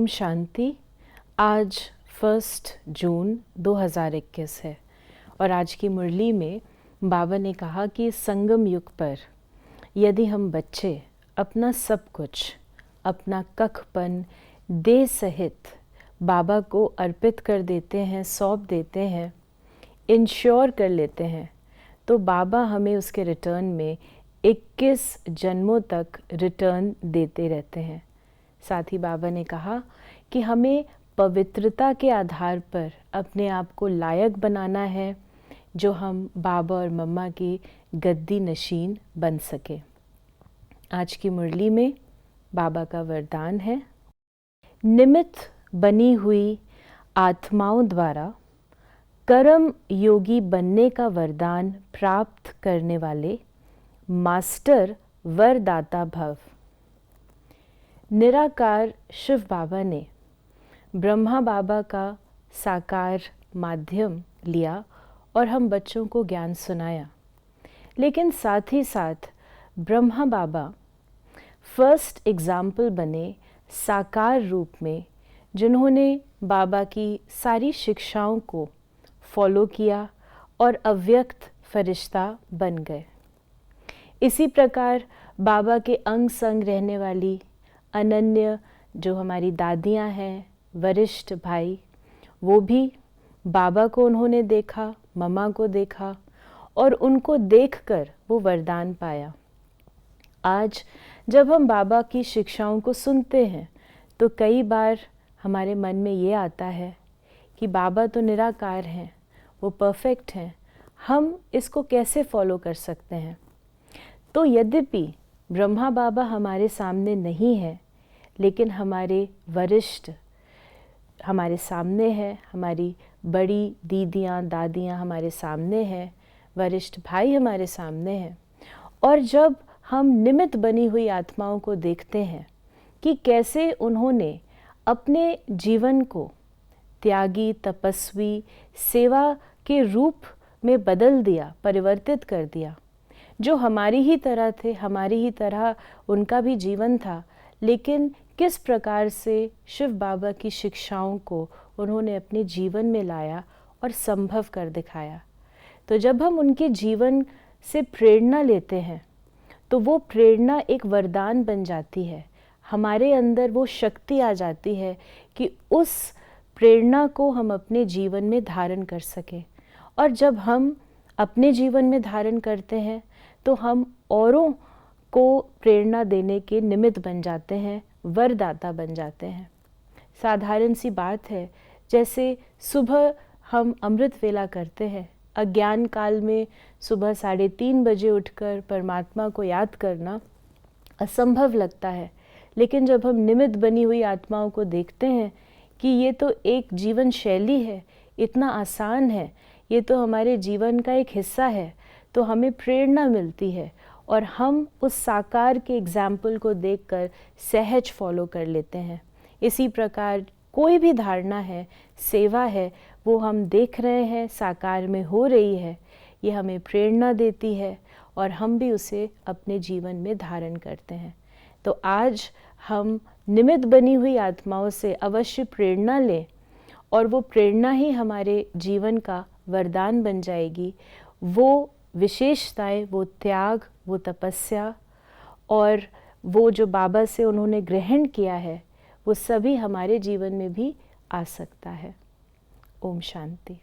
ओम शांति। आज 1 जून 2021 है और आज की मुरली में बाबा ने कहा कि संगम युग पर यदि हम बच्चे अपना सब कुछ, अपना कखपन देह सहित बाबा को अर्पित कर देते हैं, सौंप देते हैं, इंश्योर कर लेते हैं, तो बाबा हमें उसके रिटर्न में 21 जन्मों तक रिटर्न देते रहते हैं। साथ ही बाबा ने कहा कि हमें पवित्रता के आधार पर अपने आप को लायक बनाना है, जो हम बाबा और मम्मा की गद्दी नशीन बन सके। आज की मुरली में बाबा का वरदान है, निमित्त बनी हुई आत्माओं द्वारा कर्म योगी बनने का वरदान प्राप्त करने वाले मास्टर वरदाता भव। निराकार शिव बाबा ने ब्रह्मा बाबा का साकार माध्यम लिया और हम बच्चों को ज्ञान सुनाया, लेकिन साथ ही साथ ब्रह्मा बाबा फर्स्ट एग्जाम्पल बने साकार रूप में, जिन्होंने बाबा की सारी शिक्षाओं को फॉलो किया और अव्यक्त फरिश्ता बन गए। इसी प्रकार बाबा के अंग संग रहने वाली अनन्य जो हमारी दादियाँ हैं, वरिष्ठ भाई, वो भी बाबा को उन्होंने देखा, मम्मा को देखा और उनको देखकर वो वरदान पाया। आज जब हम बाबा की शिक्षाओं को सुनते हैं तो कई बार हमारे मन में ये आता है कि बाबा तो निराकार हैं, वो परफेक्ट हैं, हम इसको कैसे फॉलो कर सकते हैं। तो यद्यपि ब्रह्मा बाबा हमारे सामने नहीं है, लेकिन हमारे वरिष्ठ हमारे सामने हैं, हमारी बड़ी दीदियाँ दादियाँ हमारे सामने हैं, वरिष्ठ भाई हमारे सामने हैं। और जब हम निमित्त बनी हुई आत्माओं को देखते हैं कि कैसे उन्होंने अपने जीवन को त्यागी, तपस्वी, सेवा के रूप में बदल दिया, परिवर्तित कर दिया, जो हमारी ही तरह थे, हमारी ही तरह उनका भी जीवन था, लेकिन किस प्रकार से शिव बाबा की शिक्षाओं को उन्होंने अपने जीवन में लाया और संभव कर दिखाया। तो जब हम उनके जीवन से प्रेरणा लेते हैं तो वो प्रेरणा एक वरदान बन जाती है, हमारे अंदर वो शक्ति आ जाती है कि उस प्रेरणा को हम अपने जीवन में धारण कर सकें। और जब हम अपने जीवन में धारण करते हैं तो हम औरों को प्रेरणा देने के निमित्त बन जाते हैं, वरदाता बन जाते हैं। साधारण सी बात है, जैसे सुबह हम अमृत वेला करते हैं, अज्ञान काल में सुबह 3:30 बजे उठकर परमात्मा को याद करना असंभव लगता है, लेकिन जब हम निमित्त बनी हुई आत्माओं को देखते हैं कि ये तो एक जीवन शैली है, इतना आसान है, ये तो हमारे जीवन का एक हिस्सा है, तो हमें प्रेरणा मिलती है और हम उस साकार के एग्जाम्पल को देखकर सहज फॉलो कर लेते हैं। इसी प्रकार कोई भी धारणा है, सेवा है, वो हम देख रहे हैं साकार में हो रही है, ये हमें प्रेरणा देती है और हम भी उसे अपने जीवन में धारण करते हैं। तो आज हम निमित्त बनी हुई आत्माओं से अवश्य प्रेरणा लें और वो प्रेरणा ही हमारे जीवन का वरदान बन जाएगी। वो विशेषताएं, वो त्याग, वो तपस्या और वो जो बाबा से उन्होंने ग्रहण किया है, वो सभी हमारे जीवन में भी आ सकता है। ओम शांति।